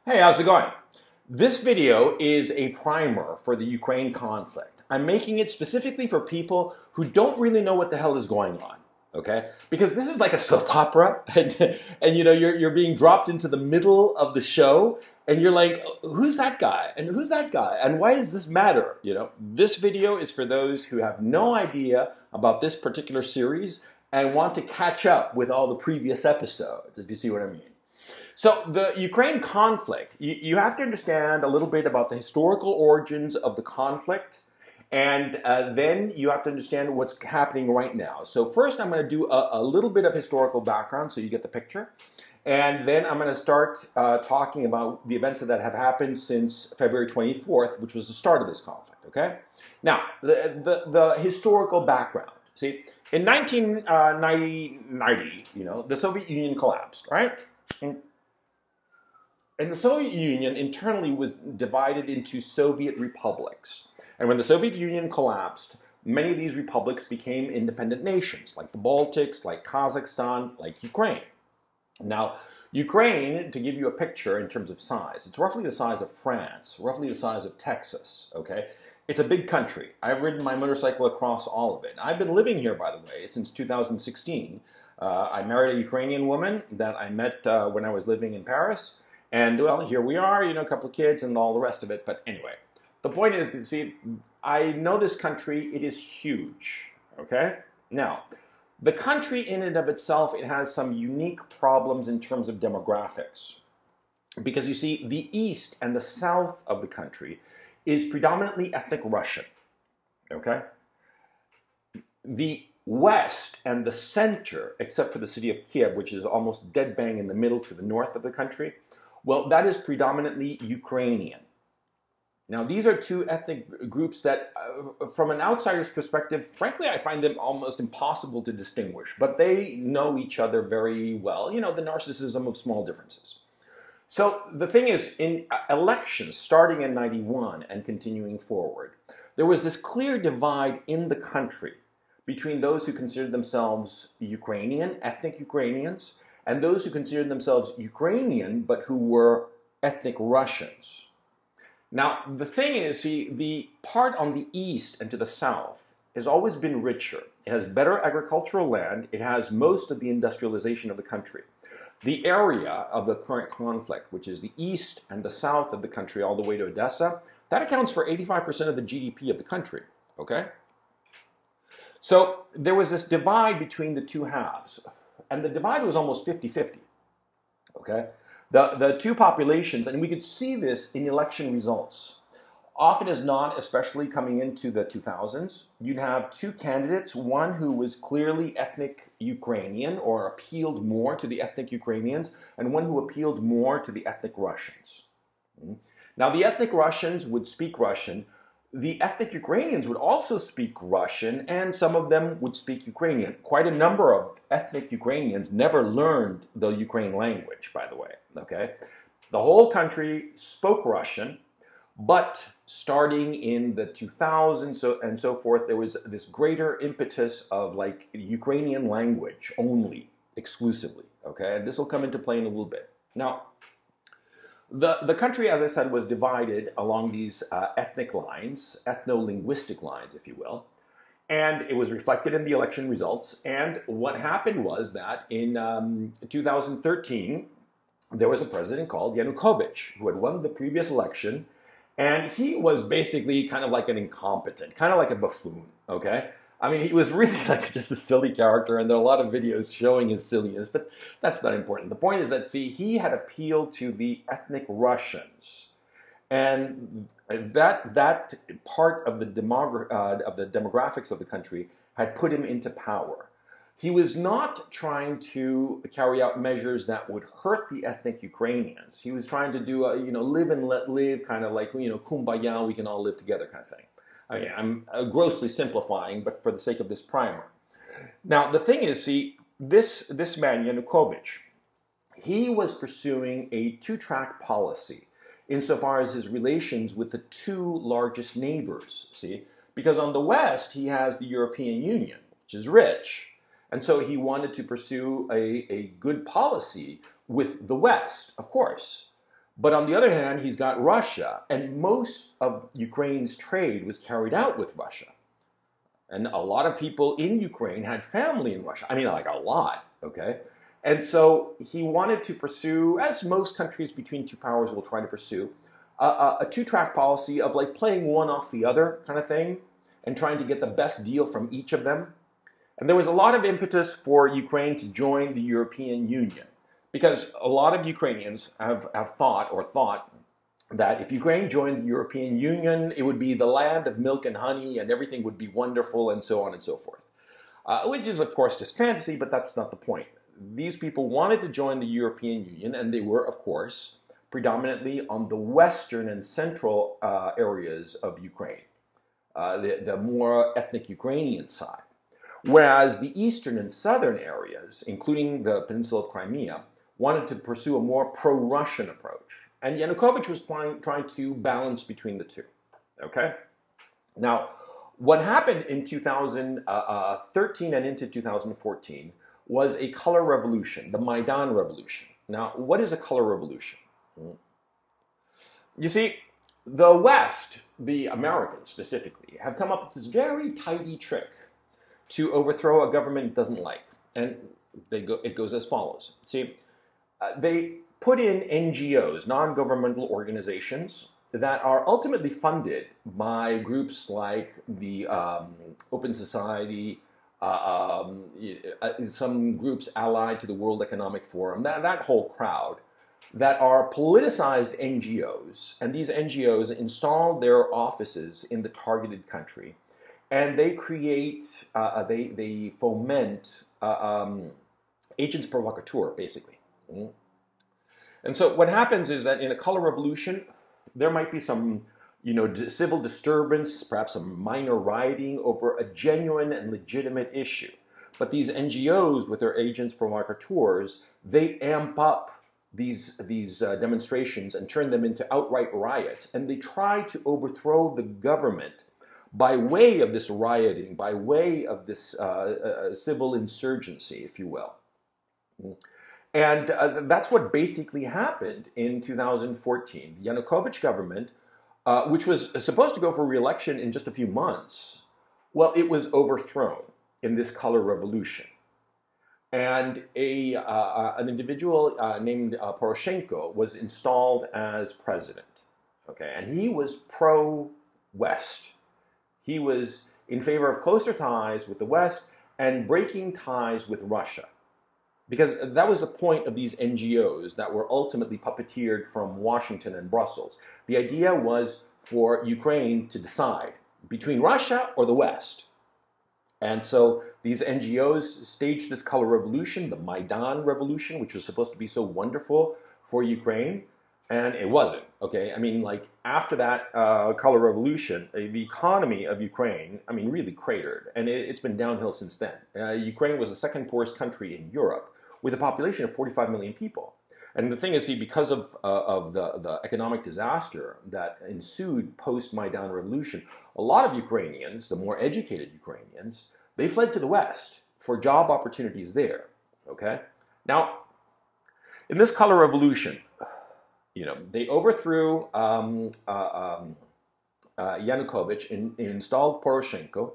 Hey, how's it going? This video is a primer for the Ukraine conflict. I'm making it specifically for people who don't really know what the hell is going on, okay? Because this is like a soap opera, and you know, you're being dropped into the middle of the show, and you're like, who's that guy? And who's that guy? And why does this matter? You know, this video is for those who have no idea about this particular series and want to catch up with all the previous episodes, if you see what I mean. So the Ukraine conflict, you have to understand a little bit about the historical origins of the conflict, and then you have to understand what's happening right now. So first I'm going to do a little bit of historical background so you get the picture, and then I'm going to start talking about the events that have happened since February 24th, which was the start of this conflict, okay? Now, the historical background. See, in 1990, you know, the Soviet Union collapsed, right? And the Soviet Union internally was divided into Soviet republics. And when the Soviet Union collapsed, many of these republics became independent nations, like the Baltics, like Kazakhstan, like Ukraine. Now, Ukraine, to give you a picture in terms of size, it's roughly the size of France, roughly the size of Texas, okay? It's a big country. I've ridden my motorcycle across all of it. I've been living here, by the way, since 2016. I married a Ukrainian woman that I met when I was living in Paris. And, well, here we are, you know, a couple of kids and all the rest of it. But anyway, the point is, see, I know this country. It is huge, okay? Now, the country in and of itself, it has some unique problems in terms of demographics. Because, you see, the east and the south of the country is predominantly ethnic Russian, okay? The west and the center, except for the city of Kiev, which is almost dead bang in the middle to the north of the country, well, that is predominantly Ukrainian. Now, these are two ethnic groups that, from an outsider's perspective, frankly, I find them almost impossible to distinguish. But they know each other very well. You know, the narcissism of small differences. So the thing is, in elections starting in '91 and continuing forward, there was this clear divide in the country between those who considered themselves Ukrainian, ethnic Ukrainians, and those who considered themselves Ukrainian, but who were ethnic Russians. Now, the thing is, see, the part on the east and to the south has always been richer. It has better agricultural land. It has most of the industrialization of the country. The area of the current conflict, which is the east and the south of the country all the way to Odessa, that accounts for 85% of the GDP of the country, okay? So there was this divide between the two halves. And the divide was almost 50-50, okay? The two populations, and we could see this in election results. Often as not, especially coming into the 2000s, you'd have two candidates, one who was clearly ethnic Ukrainian or appealed more to the ethnic Ukrainians, and one who appealed more to the ethnic Russians. Now, the ethnic Russians would speak Russian. The ethnic Ukrainians would also speak Russian, and some of them would speak Ukrainian. Quite a number of ethnic Ukrainians never learned the Ukrainian language, by the way, okay? The whole country spoke Russian, but starting in the 2000s and so forth, there was this greater impetus of like Ukrainian language only, exclusively, okay? And this will come into play in a little bit. Now, the country, as I said, was divided along these ethnic lines, ethno-linguistic lines, if you will, and it was reflected in the election results. And what happened was that in 2013, there was a president called Yanukovych who had won the previous election, and he was basically kind of like an incompetent, kind of like a buffoon, okay? I mean, he was really like just a silly character, and there are a lot of videos showing his silliness, but that's not important. The point is that, see, he had appealed to the ethnic Russians, and that part of the demographics of the country had put him into power. He was not trying to carry out measures that would hurt the ethnic Ukrainians. He was trying to do a, you know, live and let live, kind of like, you know, kumbaya, we can all live together kind of thing. I mean, I'm grossly simplifying, but for the sake of this primer. Now, the thing is, see, this man, Yanukovych, he was pursuing a two-track policy insofar as his relations with the two largest neighbors, see? Because on the west, he has the European Union, which is rich. And so he wanted to pursue a good policy with the West, of course. But on the other hand, he's got Russia, and most of Ukraine's trade was carried out with Russia. And a lot of people in Ukraine had family in Russia. I mean, like a lot, okay? And so he wanted to pursue, as most countries between two powers will try to pursue, a two-track policy of like playing one off the other kind of thing and trying to get the best deal from each of them. And there was a lot of impetus for Ukraine to join the European Union because a lot of Ukrainians have thought that if Ukraine joined the European Union, it would be the land of milk and honey and everything would be wonderful and so on and so forth. Which is, of course, just fantasy, but that's not the point. These people wanted to join the European Union, and they were, of course, predominantly on the western and central areas of Ukraine, the more ethnic Ukrainian side. Whereas the eastern and southern areas, including the peninsula of Crimea, wanted to pursue a more pro-Russian approach. And Yanukovych was trying to balance between the two. Okay? Now, what happened in 2013 and into 2014 was a color revolution, the Maidan Revolution. Now, what is a color revolution? You see, the West, the Americans specifically, have come up with this very tidy trick to overthrow a government it doesn't like. And it goes as follows. See, they put in NGOs, non-governmental organizations, that are ultimately funded by groups like the Open Society, some groups allied to the World Economic Forum, that whole crowd, that are politicized NGOs, and these NGOs install their offices in the targeted country, and they create, they foment agents provocateurs, basically. And so what happens is that in a color revolution, there might be some, civil disturbance, perhaps some minor rioting over a genuine and legitimate issue. But these NGOs, with their agents provocateurs, they amp up these demonstrations and turn them into outright riots. And they try to overthrow the government by way of this rioting, by way of this civil insurgency, if you will. And that's what basically happened in 2014. The Yanukovych government, which was supposed to go for re-election in just a few months, well, it was overthrown in this color revolution. And an individual named Poroshenko was installed as president. Okay, and he was pro-West. He was in favor of closer ties with the West and breaking ties with Russia. Because that was the point of these NGOs that were ultimately puppeteered from Washington and Brussels. The idea was for Ukraine to decide between Russia or the West. And so these NGOs staged this color revolution, the Maidan Revolution, which was supposed to be so wonderful for Ukraine, and it wasn't, okay? I mean, like, after that color revolution, the economy of Ukraine, really cratered, and it's been downhill since then. Ukraine was the second poorest country in Europe, with a population of 45 million people. And the thing is, see, because of the economic disaster that ensued post-Maidan Revolution, a lot of Ukrainians, the more educated Ukrainians, they fled to the West for job opportunities there, okay? Now, in this color revolution, they overthrew Yanukovych and installed Poroshenko.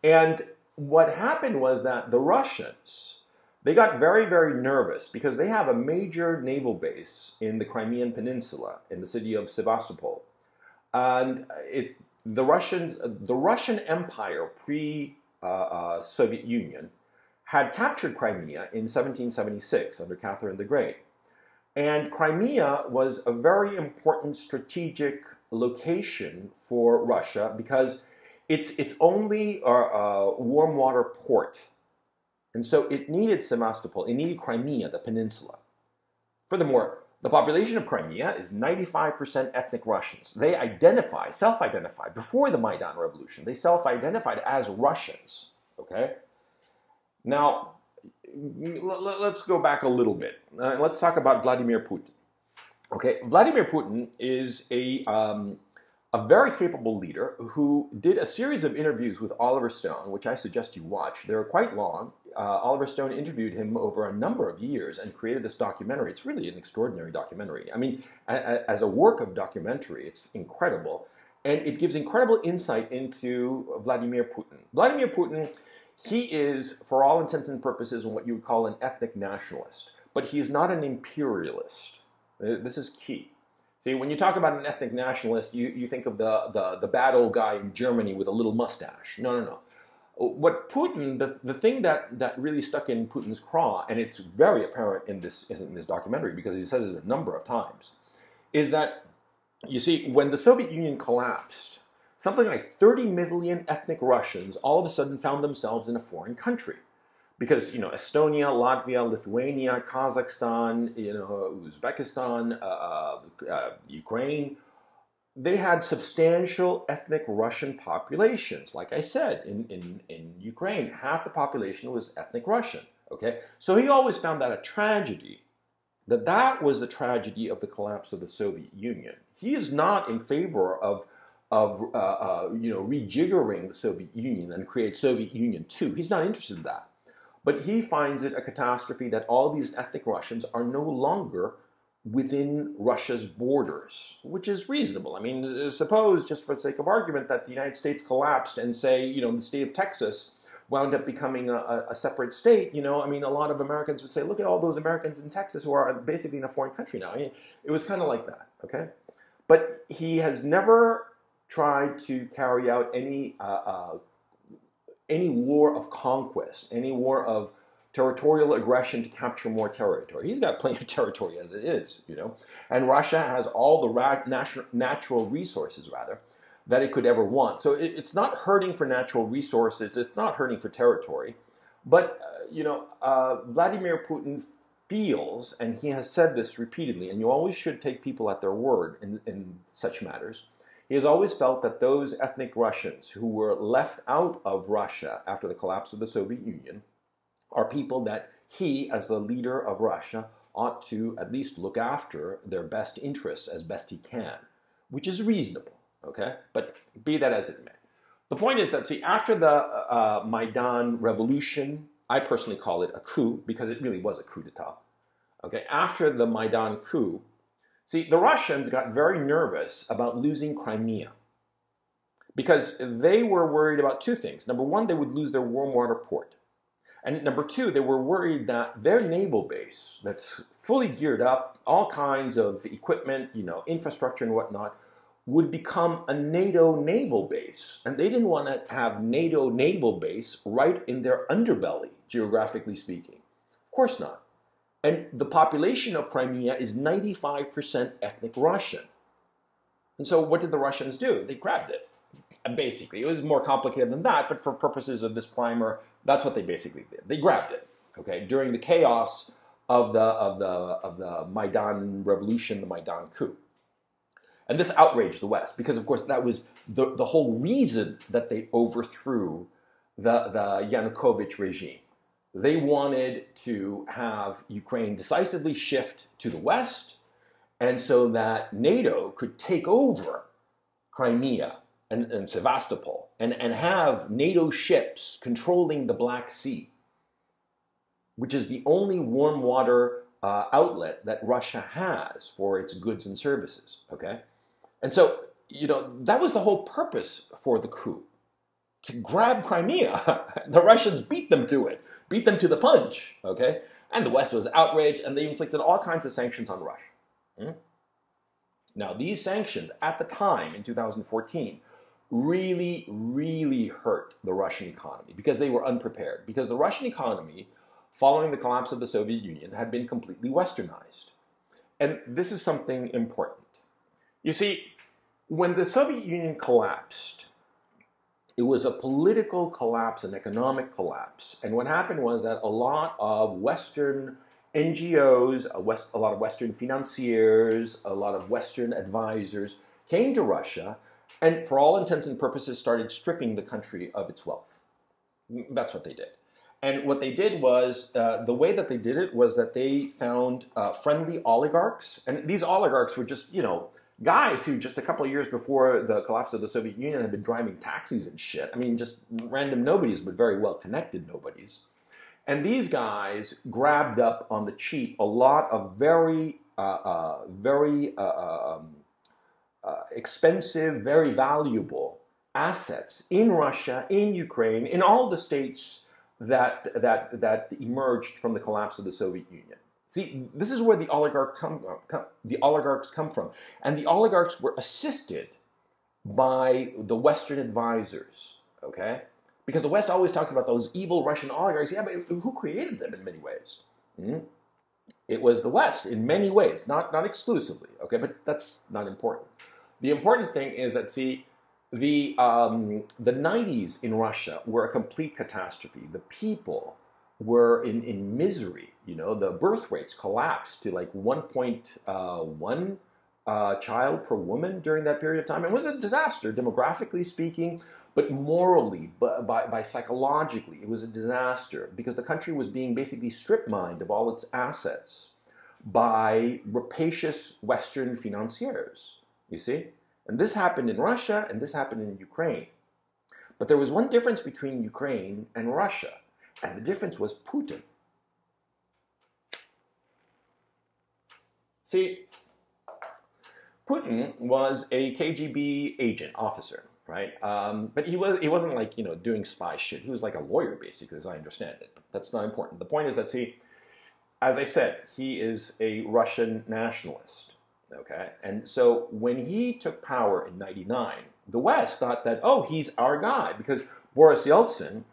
And what happened was that the Russians, they got very, very nervous because they have a major naval base in the Crimean Peninsula, in the city of Sevastopol. And the Russian Empire, pre-Soviet Union, had captured Crimea in 1776 under Catherine the Great. And Crimea was a very important strategic location for Russia because it's only a warm water port. And so it needed Sevastopol, it needed Crimea, the peninsula. Furthermore, the population of Crimea is 95% ethnic Russians. They self-identify, before the Maidan Revolution, they self-identified as Russians, okay? Now, let's go back a little bit. Let's talk about Vladimir Putin. Okay, Vladimir Putin is a a very capable leader who did a series of interviews with Oliver Stone, which I suggest you watch. They're quite long. Oliver Stone interviewed him over a number of years and created this documentary. It's really an extraordinary documentary. I mean, as a work of documentary, it's incredible. And it gives incredible insight into Vladimir Putin. Vladimir Putin, he is, for all intents and purposes, what you would call an ethnic nationalist. But he is not an imperialist. This is key. See, when you talk about an ethnic nationalist, you think of the bad old guy in Germany with a little mustache. No, no, no. What Putin, the thing that really stuck in Putin's craw, and it's very apparent in this documentary because he says it a number of times, is that, you see, when the Soviet Union collapsed, something like 30 million ethnic Russians all of a sudden found themselves in a foreign country. Because, Estonia, Latvia, Lithuania, Kazakhstan, Uzbekistan, Ukraine, they had substantial ethnic Russian populations. Like I said, in Ukraine, half the population was ethnic Russian, okay? So he always found that a tragedy, that was the tragedy of the collapse of the Soviet Union. He is not in favor of rejiggering the Soviet Union and create Soviet Union 2. He's not interested in that. But he finds it a catastrophe that all these ethnic Russians are no longer within Russia's borders, which is reasonable. I mean, suppose, just for the sake of argument, that the United States collapsed and say, the state of Texas wound up becoming a separate state. I mean, a lot of Americans would say, look at all those Americans in Texas who are basically in a foreign country now. I mean, it was kind of like that, okay? But he has never tried to carry out any war of conquest, any war of territorial aggression to capture more territory. He's got plenty of territory as it is, And Russia has all the natural resources, that it could ever want. So it's not hurting for natural resources. It's not hurting for territory. But, Vladimir Putin feels, and he has said this repeatedly, and you always should take people at their word in such matters, he has always felt that those ethnic Russians who were left out of Russia after the collapse of the Soviet Union are people that he, as the leader of Russia, ought to at least look after their best interests as best he can, which is reasonable, okay? But be that as it may. The point is that, see, after the Maidan revolution, I personally call it a coup because it really was a coup d'etat, okay? After the Maidan coup, see, the Russians got very nervous about losing Crimea because they were worried about two things. Number one, they would lose their warm water port. And number two, they were worried that their naval base that's fully geared up, all kinds of equipment, infrastructure and whatnot, would become a NATO naval base. And they didn't want to have NATO naval base right in their underbelly, geographically speaking. Of course not. And the population of Crimea is 95% ethnic Russian. And so what did the Russians do? They grabbed it. Basically, it was more complicated than that, but for purposes of this primer, that's what they basically did. They grabbed it, okay, during the chaos of the Maidan revolution, the Maidan coup. And this outraged the West because, of course, that was the whole reason that they overthrew the Yanukovych regime. They wanted to have Ukraine decisively shift to the West, and so that NATO could take over Crimea and Sevastopol and have NATO ships controlling the Black Sea, which is the only warm water outlet that Russia has for its goods and services, okay? And so, that was the whole purpose for the coup, to grab Crimea. The Russians beat them to it, beat them to the punch, okay? And the West was outraged, and they inflicted all kinds of sanctions on Russia. Now, these sanctions, at the time, in 2014, really, really hurt the Russian economy because they were unprepared. Because the Russian economy, following the collapse of the Soviet Union, had been completely westernized. And this is something important. You see, when the Soviet Union collapsed, it was a political collapse, an economic collapse. And what happened was that a lot of Western NGOs, a lot of Western financiers, a lot of Western advisors came to Russia and, for all intents and purposes, started stripping the country of its wealth. That's what they did. And what they did was, the way that they did it was that they found friendly oligarchs. And these oligarchs were just, Guys who just a couple of years before the collapse of the Soviet Union had been driving taxis and shit. I mean, just random nobodies, but very well-connected nobodies. And these guys grabbed up on the cheap a lot of very expensive, very valuable assets in Russia, in Ukraine, in all the states that emerged from the collapse of the Soviet Union. See, this is where the oligarchs come from. And the oligarchs were assisted by the Western advisors, okay? Because the West always talks about those evil Russian oligarchs. Yeah, but who created them in many ways? It was the West in many ways, not exclusively, okay? But that's not important. The important thing is that, see, the 90s in Russia were a complete catastrophe. The people were in misery. You know, the birth rates collapsed to like 1.1 child per woman during that period of time. It was a disaster, demographically speaking, but morally, by psychologically, it was a disaster because the country was being basically strip-mined of all its assets by rapacious Western financiers, you see? And this happened in Russia, and this happened in Ukraine. But there was one difference between Ukraine and Russia, and the difference was Putin. See, Putin was a KGB agent, officer, right? But he wasn't like, you know, doing spy shit. He was like a lawyer, basically, as I understand it. But that's not important. The point is that, see, as I said, he is a Russian nationalist, okay? And so when he took power in '99, the West thought that, oh, he's our guy, because Boris Yeltsin,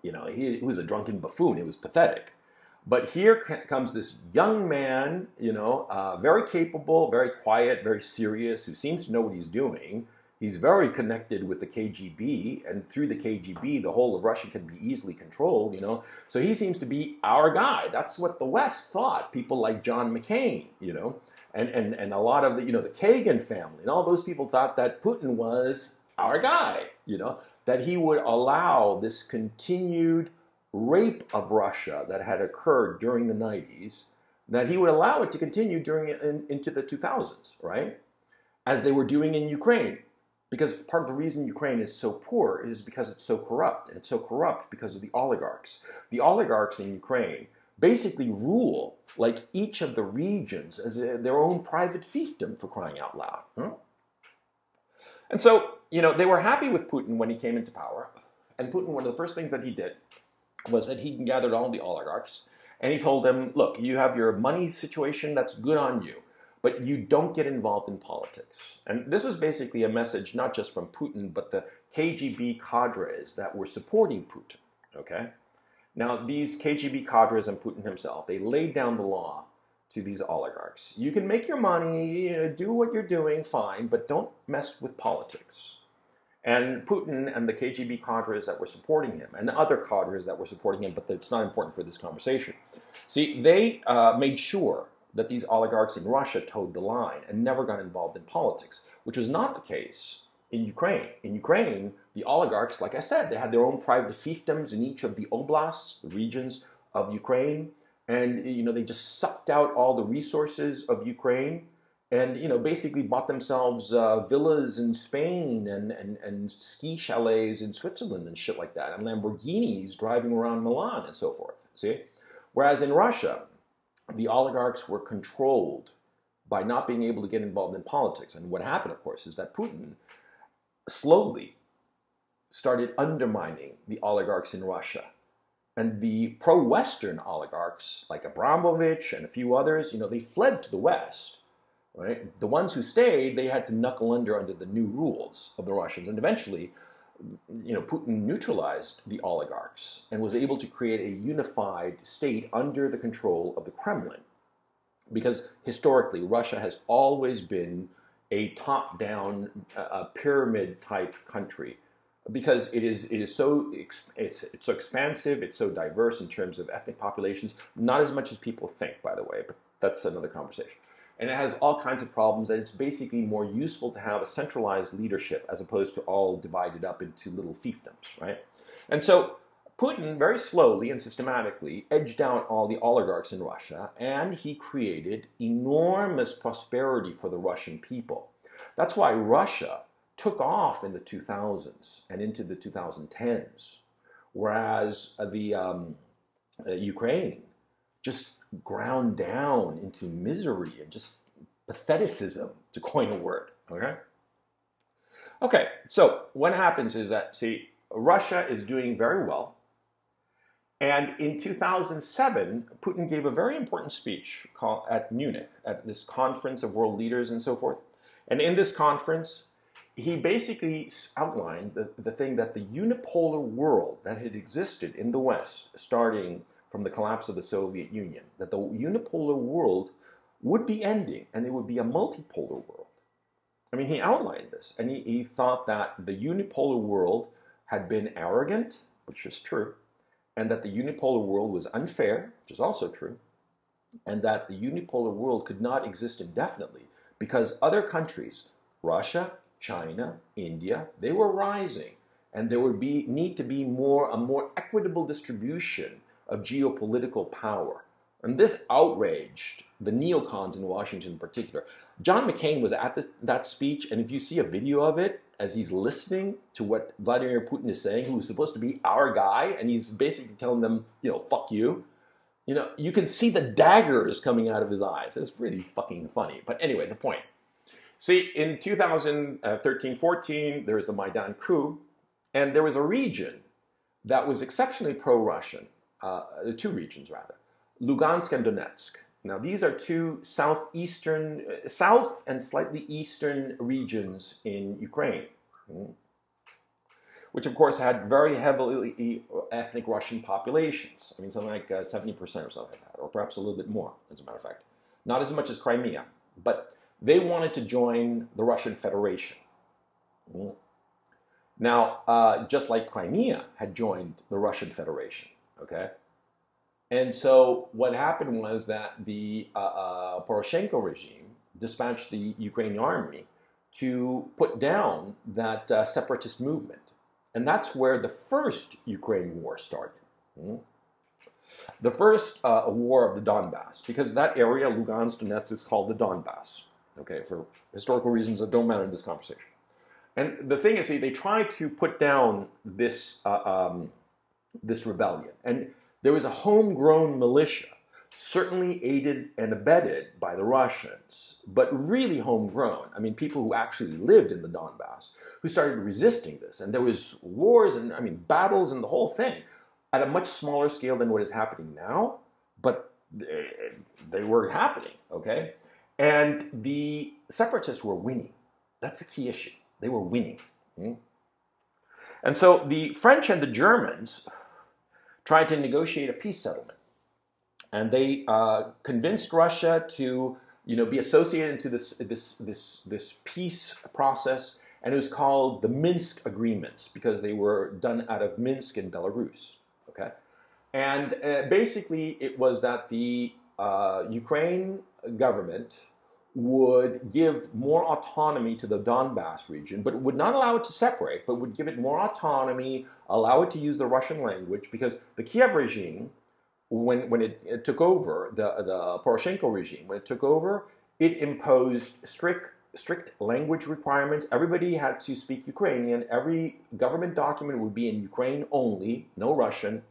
you know, he was a drunken buffoon. It was pathetic. But here comes this young man, you know, very capable, very quiet, very serious, who seems to know what he's doing. He's very connected with the KGB, and through the KGB, the whole of Russia can be easily controlled, you know. So he seems to be our guy. That's what the West thought. People like John McCain, you know, and a lot of the, you know, the Kagan family, and all those people thought that Putin was our guy, you know, that he would allow this continued rape of Russia that had occurred during the 90s, that he would allow it to continue into the 2000s, right? As they were doing in Ukraine. Because part of the reason Ukraine is so poor is because it's so corrupt. And it's so corrupt because of the oligarchs. The oligarchs in Ukraine basically rule like each of the regions as their own private fiefdom, for crying out loud. And so, you know, they were happy with Putin when he came into power. And Putin, one of the first things that he did was that he gathered all the oligarchs and he told them, look, you have your money situation, that's good on you, but you don't get involved in politics. And this was basically a message not just from Putin, but the KGB cadres that were supporting Putin, okay? Now, these KGB cadres and Putin himself, they laid down the law to these oligarchs. You can make your money, you know, do what you're doing, fine, but don't mess with politics. And Putin and the KGB cadres that were supporting him, and the other cadres that were supporting him, but it's not important for this conversation. See, they made sure that these oligarchs in Russia towed the line and never got involved in politics, which was not the case in Ukraine. In Ukraine, the oligarchs, like I said, they had their own private fiefdoms in each of the oblasts, the regions of Ukraine, and, you know, they just sucked out all the resources of Ukraine, and, you know, basically bought themselves villas in Spain and ski chalets in Switzerland and shit like that, and Lamborghinis driving around Milan and so forth, see? Whereas in Russia, the oligarchs were controlled by not being able to get involved in politics. And what happened, of course, is that Putin slowly started undermining the oligarchs in Russia. And the pro-Western oligarchs, like Abramovich and a few others, you know, they fled to the West. Right? The ones who stayed, they had to knuckle under the new rules of the Russians. And eventually, you know, Putin neutralized the oligarchs and was able to create a unified state under the control of the Kremlin. Because historically, Russia has always been a top-down, pyramid-type country. Because it is so it's so expansive, it's so diverse in terms of ethnic populations. Not as much as people think, by the way, but that's another conversation. And it has all kinds of problems, and it's basically more useful to have a centralized leadership as opposed to all divided up into little fiefdoms, right? And so Putin very slowly and systematically edged out all the oligarchs in Russia, and he created enormous prosperity for the Russian people. That's why Russia took off in the 2000s and into the 2010s, whereas the Ukraine just ground down into misery and just patheticism, to coin a word. Okay, so what happens is that, see, Russia is doing very well. And in 2007, Putin gave a very important speech at Munich, at this conference of world leaders and so forth. And in this conference, he basically outlined the thing that the unipolar world that had existed in the West, starting from the collapse of the Soviet Union, that the unipolar world would be ending and it would be a multipolar world. I mean, he outlined this, and he thought that the unipolar world had been arrogant, which is true, and that the unipolar world was unfair, which is also true, and that the unipolar world could not exist indefinitely because other countries, Russia, China, India, they were rising, and there would need to be a more equitable distribution of geopolitical power. And this outraged the neocons in Washington in particular. John McCain was at that speech, and if you see a video of it, as he's listening to what Vladimir Putin is saying, who was supposed to be our guy, and he's basically telling them, fuck you. You can see the daggers coming out of his eyes. It's really fucking funny. But anyway, the point. See, in 2013-14, there was the Maidan coup, and there was a region that was exceptionally pro-Russian, two regions rather, Lugansk and Donetsk. Now, these are two south and slightly eastern regions in Ukraine, which of course had very heavily ethnic Russian populations. I mean, something like 70% or something like that, or perhaps a little bit more, as a matter of fact. Not as much as Crimea, but they wanted to join the Russian Federation. Now, just like Crimea had joined the Russian Federation, okay? And so what happened was that the Poroshenko regime dispatched the Ukrainian army to put down that separatist movement. And that's where the first Ukraine war started. The first war of the Donbass, because that area, Lugansk, Donetsk, is called the Donbass, okay, for historical reasons that don't matter in this conversation. And the thing is, they tried to put down this, this rebellion. And there was a homegrown militia, certainly aided and abetted by the Russians, but really homegrown. I mean, people who actually lived in the Donbass, who started resisting this. And there was wars and, battles and the whole thing at a much smaller scale than what is happening now, but they were happening, okay? And the separatists were winning. That's the key issue. They were winning. And so the French and the Germans tried to negotiate a peace settlement. And they convinced Russia to, be associated into this peace process, and it was called the Minsk Agreements because they were done out of Minsk in Belarus. Okay, and basically it was that the Ukraine government would give more autonomy to the Donbass region, but would not allow it to separate, but would give it more autonomy, allow it to use the Russian language, because the Kiev regime, when it took over, the Poroshenko regime, when it took over, it imposed strict language requirements. Everybody had to speak Ukrainian. Every government document would be in Ukraine only, no Russian,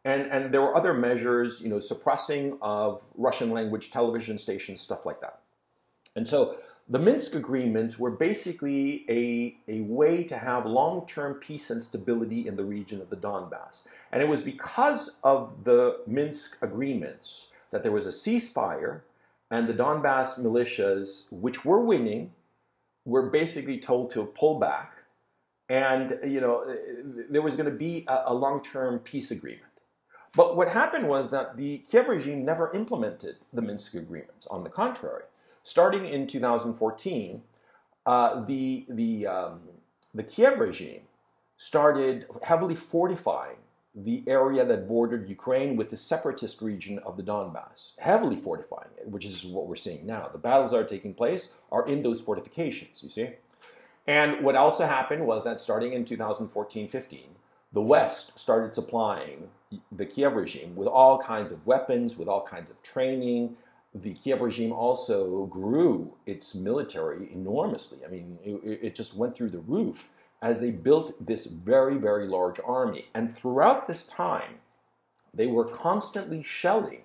And there were other measures, suppressing of Russian language television stations, stuff like that. And so the Minsk agreements were basically a way to have long-term peace and stability in the region of the Donbass. And it was because of the Minsk agreements that there was a ceasefire, and the Donbass militias, which were winning, were basically told to pull back. And, there was going to be a long-term peace agreement. But what happened was that the Kiev regime never implemented the Minsk agreements. On the contrary, starting in 2014, the Kiev regime started heavily fortifying the area that bordered Ukraine with the separatist region of the Donbass, heavily fortifying it, which is what we're seeing now. The battles that are taking place are in those fortifications, you see? And what also happened was that starting in 2014-15, the West started supplying the Kiev regime with all kinds of weapons, with all kinds of training, The Kiev regime also grew its military enormously. I mean, it just went through the roof as they built this very, very large army. And throughout this time, they were constantly shelling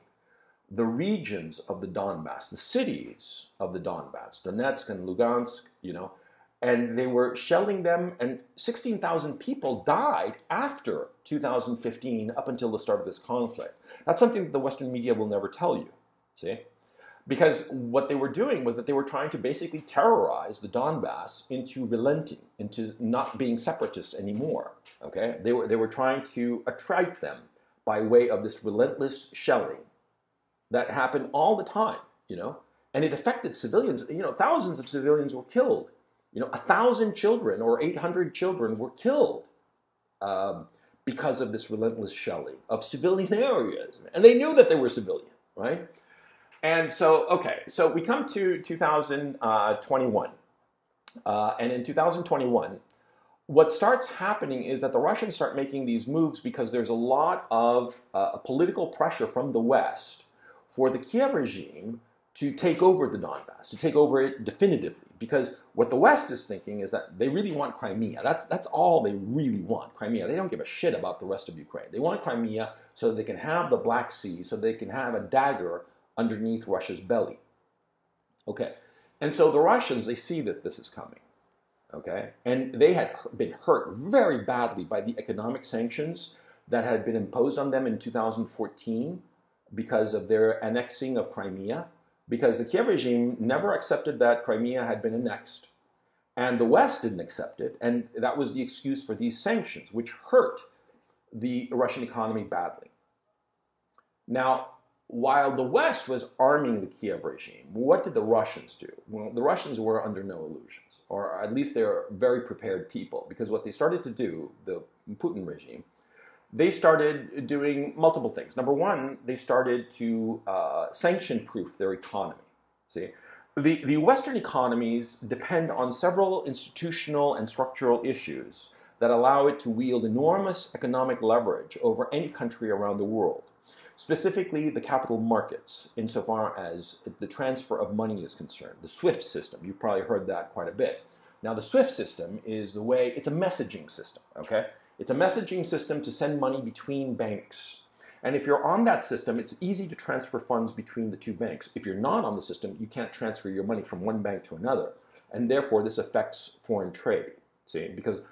the regions of the Donbass, the cities of the Donbass, Donetsk and Lugansk, and they were shelling them, and 16,000 people died after 2015 up until the start of this conflict. That's something that the Western media will never tell you, see? Because what they were doing was that they were trying to basically terrorize the Donbass into relenting, into not being separatists anymore, okay? They were trying to attract them by way of this relentless shelling that happened all the time, and it affected civilians. Thousands of civilians were killed. 1,000 children or 800 children were killed because of this relentless shelling of civilian areas. And they knew that they were civilian, right? And so we come to 2021. And in 2021, what starts happening is that the Russians start making these moves because there's a lot of political pressure from the West for the Kiev regime to take over the Donbass, to take over it definitively. Because what the West is thinking is that they really want Crimea. That's all they really want, Crimea. They don't give a shit about the rest of Ukraine. They want Crimea so that they can have the Black Sea, so they can have a dagger underneath Russia's belly. Okay, and so the Russians, they see that this is coming. Okay, and they had been hurt very badly by the economic sanctions that had been imposed on them in 2014 because of their annexing of Crimea. Because the Kiev regime never accepted that Crimea had been annexed, and the West didn't accept it, and that was the excuse for these sanctions, which hurt the Russian economy badly. Now, while the West was arming the Kiev regime, what did the Russians do? Well, the Russians were under no illusions, or at least they're very prepared people, because what they started to do, the Putin regime, they started doing multiple things. Number one, they started to sanction-proof their economy. See, the Western economies depend on several institutional and structural issues that allow it to wield enormous economic leverage over any country around the world. Specifically, the capital markets, insofar as the transfer of money is concerned. The SWIFT system, you've probably heard that quite a bit. Now, the SWIFT system is it's a messaging system, okay? It's a messaging system to send money between banks. And if you're on that system, it's easy to transfer funds between the two banks. If you're not on the system, you can't transfer your money from one bank to another. And therefore, this affects foreign trade. See, because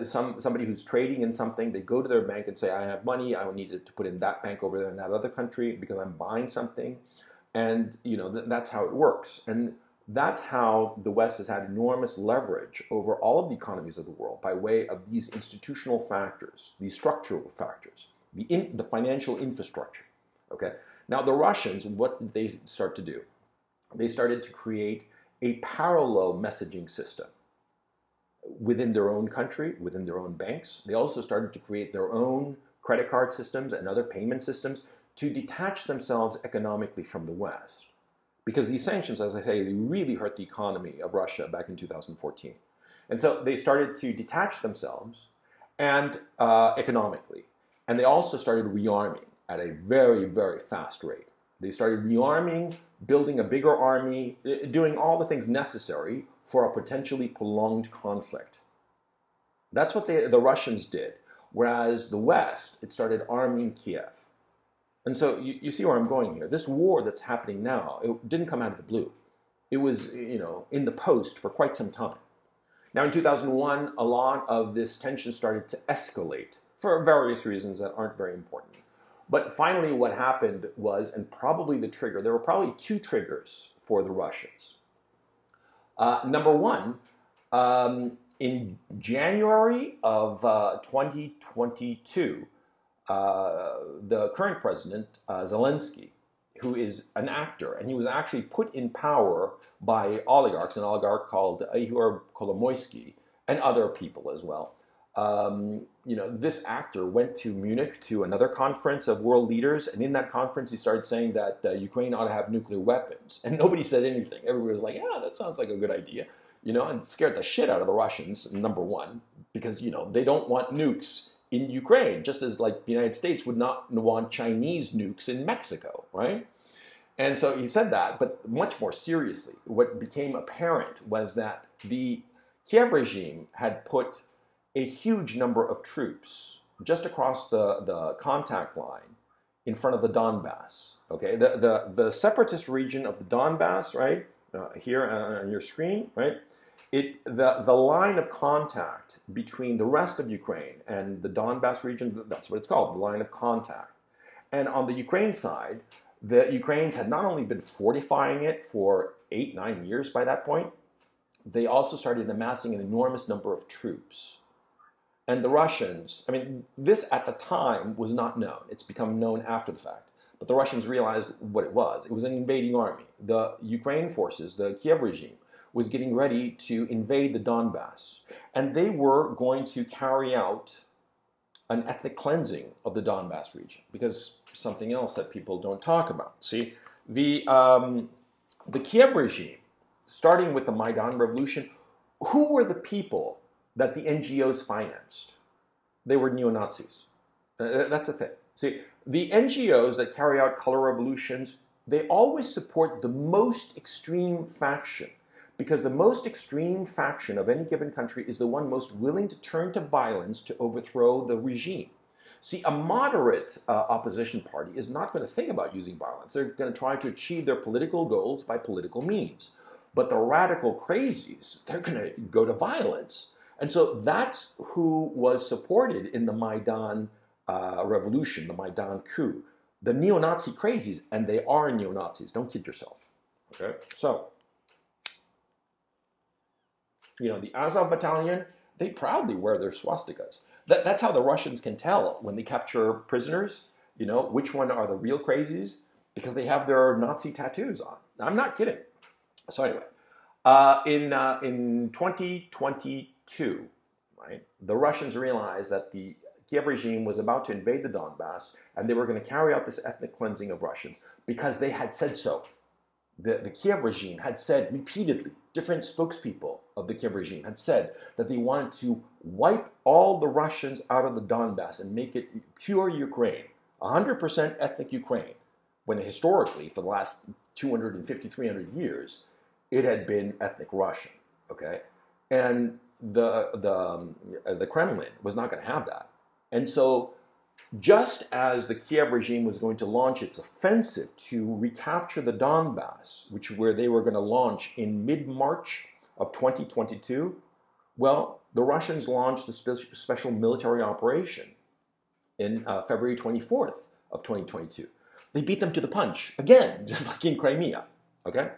somebody who's trading in something, they go to their bank and say, I have money, I need it to put in that bank over there in that other country because I'm buying something. And, that's how it works. And that's how the West has had enormous leverage over all of the economies of the world by way of these institutional factors, these structural factors, the financial infrastructure. Okay. Now the Russians, what did they start to do? They started to create a parallel messaging system within their own country, within their own banks. They also started to create their own credit card systems and other payment systems to detach themselves economically from the West. Because these sanctions, as I say, they really hurt the economy of Russia back in 2014. And so they started to detach themselves and economically. And they also started rearming at a very, very fast rate. They started rearming, building a bigger army, doing all the things necessary for a potentially prolonged conflict. That's what the Russians did. Whereas the West, it started arming Kiev. And so you see where I'm going here. This war that's happening now, it didn't come out of the blue. It was, in the post for quite some time. Now in 2001, a lot of this tension started to escalate for various reasons that aren't very important. But finally what happened was, and probably the trigger, there were probably two triggers for the Russians. Number one, in January of 2022, the current president, Zelensky, who is an actor, and he was actually put in power by oligarchs, an oligarch called Ihor Kolomoisky, and other people as well. This actor went to Munich to another conference of world leaders, and in that conference he started saying that Ukraine ought to have nuclear weapons, and nobody said anything. Everybody was like, yeah, that sounds like a good idea, and scared the shit out of the Russians, number one, because, they don't want nukes in Ukraine, just as like the United States would not want Chinese nukes in Mexico, right? And so he said that, but much more seriously, what became apparent was that the Kiev regime had put a huge number of troops just across the contact line in front of the Donbass. Okay, the separatist region of the Donbass, right, here on your screen, right, the line of contact between the rest of Ukraine and the Donbass region, that's what it's called, the line of contact. And on the Ukraine side, the Ukrainians had not only been fortifying it for 8-9 years by that point, they also started amassing an enormous number of troops. And the Russians, I mean, this at the time was not known. It's become known after the fact. But the Russians realized what it was. It was an invading army. The Ukraine forces, the Kiev regime, was getting ready to invade the Donbass. And they were going to carry out an ethnic cleansing of the Donbass region, because something else that people don't talk about. See, the Kiev regime, starting with the Maidan Revolution, who were the people that the NGOs financed? They were neo-Nazis. That's the thing. See, the NGOs that carry out color revolutions, they always support the most extreme faction, because the most extreme faction of any given country is the one most willing to turn to violence to overthrow the regime. See, a moderate opposition party is not going to think about using violence. They're going to try to achieve their political goals by political means. But the radical crazies, they're going to go to violence. And so that's who was supported in the Maidan revolution, the Maidan coup. The neo-Nazi crazies, and they are neo-Nazis. Don't kid yourself. Okay? So, you know, the Azov battalion, they proudly wear their swastikas. That's how the Russians can tell when they capture prisoners, you know, which one are the real crazies, because they have their Nazi tattoos on. I'm not kidding. So anyway, in 2022, right, the Russians realized that the Kiev regime was about to invade the Donbass, and they were going to carry out this ethnic cleansing of Russians because they had said so. The Kiev regime had said repeatedly, different spokespeople of the Kiev regime had said that they wanted to wipe all the Russians out of the Donbass and make it pure Ukraine, 100% ethnic Ukraine, when historically, for the last 250, 300 years, it had been ethnic Russian, okay? And the Kremlin was not going to have that. And so just as the Kiev regime was going to launch its offensive to recapture the Donbass, where they were going to launch in mid-March of 2022, well, the Russians launched a special military operation in February 24th of 2022. They beat them to the punch, again, just like in Crimea, okay?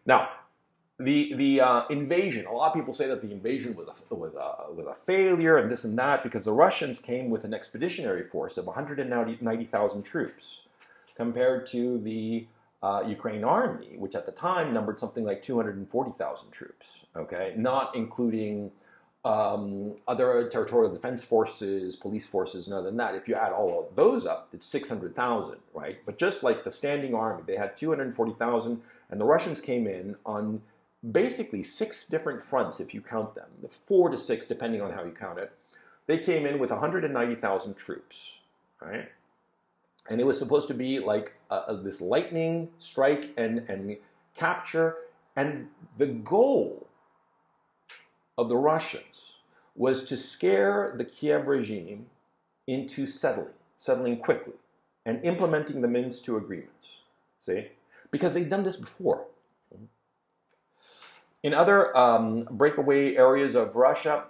Now, the invasion, a lot of people say that the invasion was a failure and this and that because the Russians came with an expeditionary force of 190,000 troops compared to the Ukraine army, which at the time numbered something like 240,000 troops, okay? Not including other territorial defense forces, police forces, and other than that. If you add all of those up, it's 600,000, right? But just like the standing army, they had 240,000, and the Russians came in on basically 6 different fronts, if you count them, 4 to 6, depending on how you count it. They came in with 190,000 troops, right? And it was supposed to be like this lightning strike and capture. And the goal of the Russians was to scare the Kiev regime into settling quickly, and implementing the Minsk II agreements, see? Because they'd done this before. In other breakaway areas of Russia,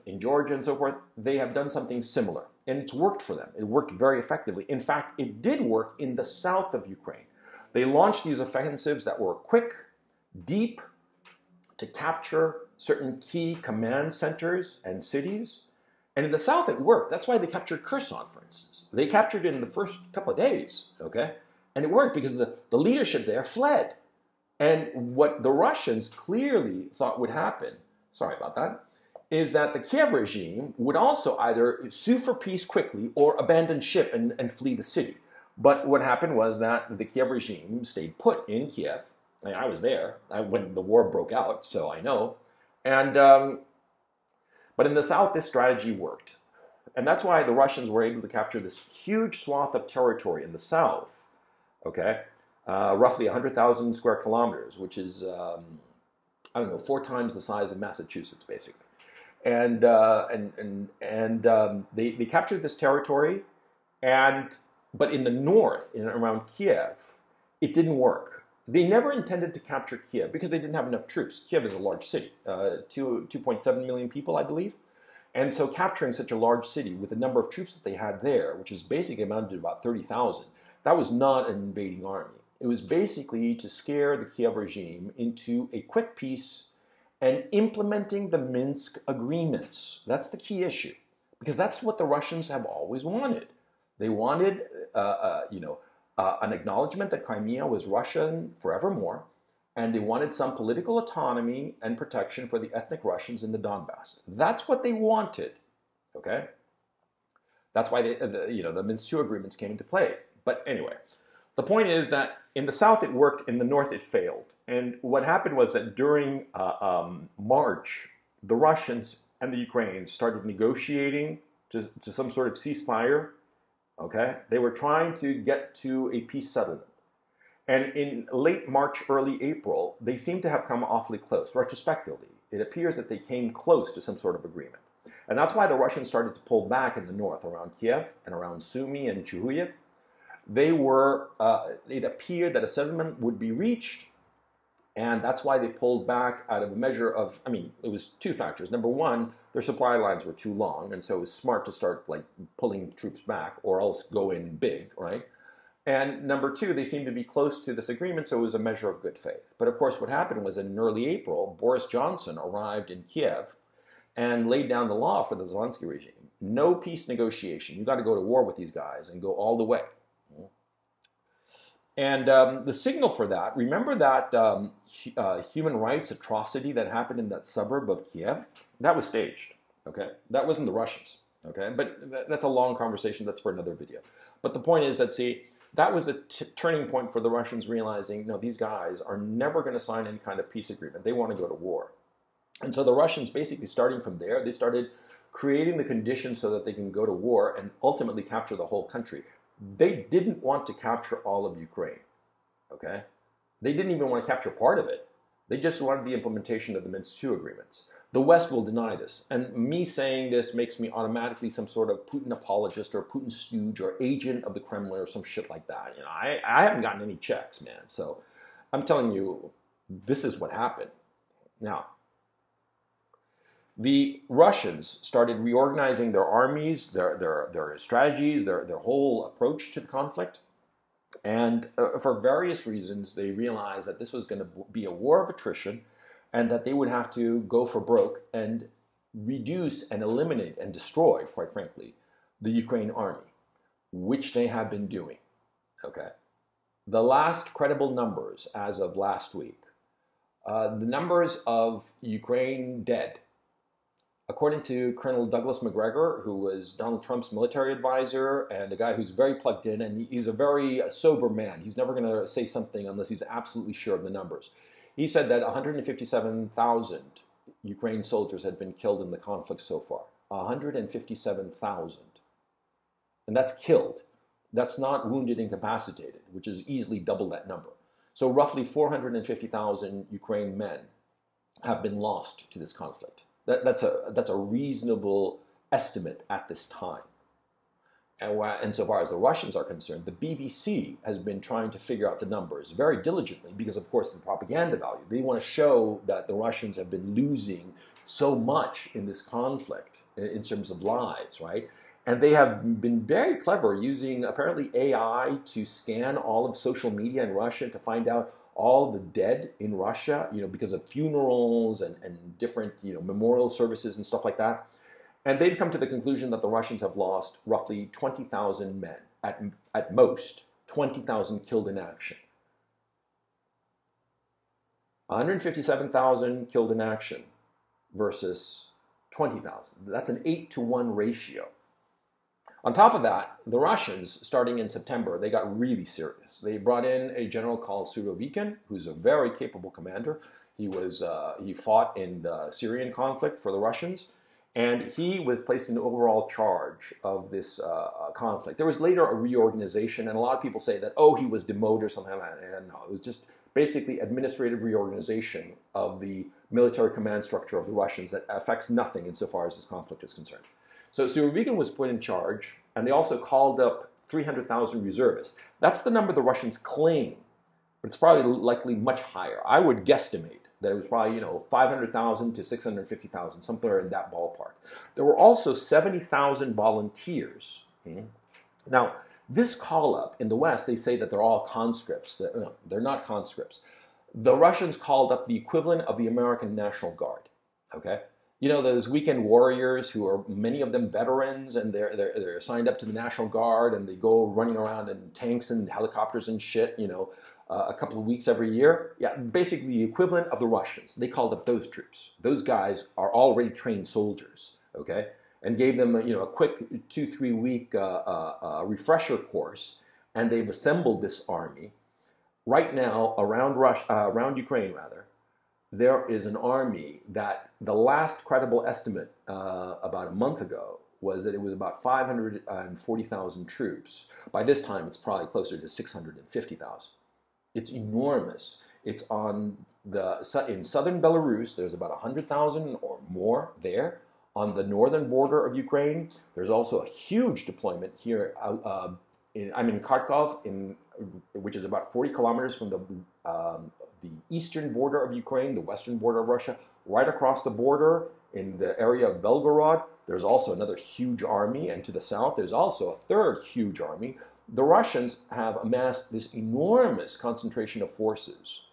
in Georgia and so forth, they have done something similar. And it's worked for them. It worked very effectively. In fact, it did work in the south of Ukraine. They launched these offensives that were quick, deep, to capture certain key command centers and cities. And in the south, it worked. That's why they captured Kherson, for instance. They captured it in the first couple of days, okay? And it worked because the leadership there fled. And what the Russians clearly thought would happen, sorry about that, is that the Kiev regime would also either sue for peace quickly or abandon ship and flee the city. But what happened was that the Kiev regime stayed put in Kiev. I was there when the war broke out, so I know. And but in the south, this strategy worked. And that's why the Russians were able to capture this huge swath of territory in the south okay? Roughly 100,000 square kilometers, which is, I don't know, 4 times the size of Massachusetts, basically. And they captured this territory, but in the north, around Kiev, it didn't work. They never intended to capture Kiev because they didn't have enough troops. Kiev is a large city, 2.7 million people, I believe. And so capturing such a large city with the number of troops that they had there, which is basically amounted to about 30,000, that was not an invading army. It was basically to scare the Kiev regime into a quick peace and implementing the Minsk agreements. That's the key issue, because that's what the Russians have always wanted. They wanted, an acknowledgement that Crimea was Russian forevermore, and they wanted some political autonomy and protection for the ethnic Russians in the Donbass. That's what they wanted, okay? That's why the Minsk II agreements came into play. But anyway, the point is that in the south it worked, in the north it failed. And what happened was that during March, the Russians and the Ukrainians started negotiating to some sort of ceasefire, okay? They were trying to get to a peace settlement. And in late March, early April, they seem to have come awfully close. Retrospectively, it appears that they came close to some sort of agreement. And that's why the Russians started to pull back in the north, around Kiev and around Sumy and Chuhuyev. It appeared that a settlement would be reached, and that's why they pulled back out of a measure of, it was 2 factors. Number one, their supply lines were too long, and so it was smart to start pulling troops back or else go in big, right? And number 2, they seemed to be close to this agreement, so it was a measure of good faith. But of course, what happened was in early April, Boris Johnson arrived in Kiev and laid down the law for the Zelensky regime. No peace negotiation. You got to go to war with these guys and go all the way. And the signal for that, remember that human rights atrocity that happened in that suburb of Kiev? That was staged, okay? That wasn't the Russians, okay? But that's a long conversation. That's for another video. But the point is that, see, that was a turning point for the Russians realizing, no, these guys are never going to sign any kind of peace agreement. They want to go to war. And so the Russians, basically starting from there, they started creating the conditions so that they can go to war and ultimately capture the whole country. They didn't want to capture all of Ukraine, okay? They didn't even want to capture part of it. They just wanted the implementation of the Minsk II agreements. The West will deny this. And me saying this makes me automatically some sort of Putin apologist or Putin stooge or agent of the Kremlin or some shit like that. I haven't gotten any checks, man. So I'm telling you, this is what happened. Now, the Russians started reorganizing their armies, their strategies, their whole approach to the conflict. And for various reasons, they realized that this was going to be a war of attrition and that they would have to go for broke and reduce and eliminate and destroy, quite frankly, the Ukraine army, which they have been doing, okay? The last credible numbers as of last week, the numbers of Ukraine dead, according to Colonel Douglas Macgregor, who was Donald Trump's military advisor and a guy who's very plugged in, and he's a very sober man. He's never going to say something unless he's absolutely sure of the numbers. He said that 157,000 Ukraine soldiers had been killed in the conflict so far. 157,000. And that's killed. That's not wounded, incapacitated, which is easily double that number. So roughly 450,000 Ukraine men have been lost to this conflict. That's a reasonable estimate at this time. And so far as the Russians are concerned, the BBC has been trying to figure out the numbers very diligently because, of course, of the propaganda value. They want to show that the Russians have been losing so much in this conflict in terms of lives, right? And they have been very clever using, apparently, AI to scan all of social media in Russia to find out all the dead in Russia, because of funerals and different, memorial services and stuff like that. And they've come to the conclusion that the Russians have lost roughly 20,000 men, at most, 20,000 killed in action. 157,000 killed in action versus 20,000. That's an 8-to-1 ratio. On top of that, the Russians, starting in September, they got really serious. They brought in a general called Surovikin, who's a very capable commander. He fought in the Syrian conflict for the Russians. And he was placed in overall charge of this conflict. There was later a reorganization, and a lot of people say that, oh, he was demoted or something like that. And no, it was just basically administrative reorganization of the military command structure of the Russians that affects nothing insofar as this conflict is concerned. So Surovikin was put in charge, and they also called up 300,000 reservists. That's the number the Russians claim, but it's probably likely much higher. I would guesstimate that it was probably, 500,000 to 650,000, somewhere in that ballpark. There were also 70,000 volunteers. Now, this call-up in the West, they say that they're all conscripts. No, they're not conscripts. The Russians called up the equivalent of the American National Guard, okay? Those weekend warriors who are, many of them veterans, and they're signed up to the National Guard, and they go running around in tanks and helicopters and shit, a couple of weeks every year. Yeah, basically the equivalent of the Russians. They called up those troops. Those guys are already trained soldiers, okay? And gave them, a quick 2-3 week refresher course, and they've assembled this army. Right now, around Ukraine, there is an army that the last credible estimate about a month ago was that it was about 540,000 troops. By this time, it's probably closer to 650,000. It's enormous. It's in southern Belarus. There's about 100,000 or more there. On the northern border of Ukraine, there's also a huge deployment here. I'm in Kharkov, which is about 40 kilometers from the eastern border of Ukraine, the western border of Russia. Right across the border in the area of Belgorod, there's also another huge army. And to the south, there's also a third huge army. The Russians have amassed this enormous concentration of forces,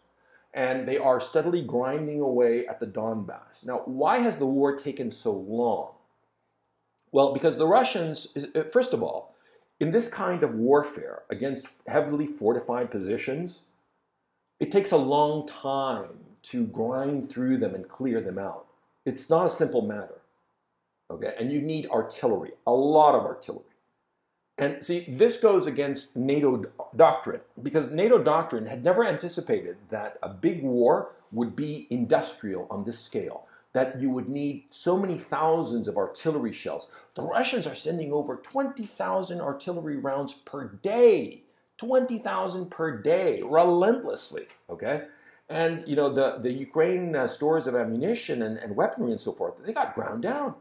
and they are steadily grinding away at the Donbass. Now, why has the war taken so long? Well, because the Russians, first of all, in this kind of warfare against heavily fortified positions, it takes a long time to grind through them and clear them out. It's not a simple matter, okay? And you need artillery, a lot of artillery. And see, this goes against NATO doctrine, because NATO doctrine had never anticipated that a big war would be industrial on this scale, that you would need so many thousands of artillery shells. The Russians are sending over 20,000 artillery rounds per day, 20,000 per day, relentlessly, okay? And, the Ukraine stores of ammunition and weaponry and so forth, they got ground down.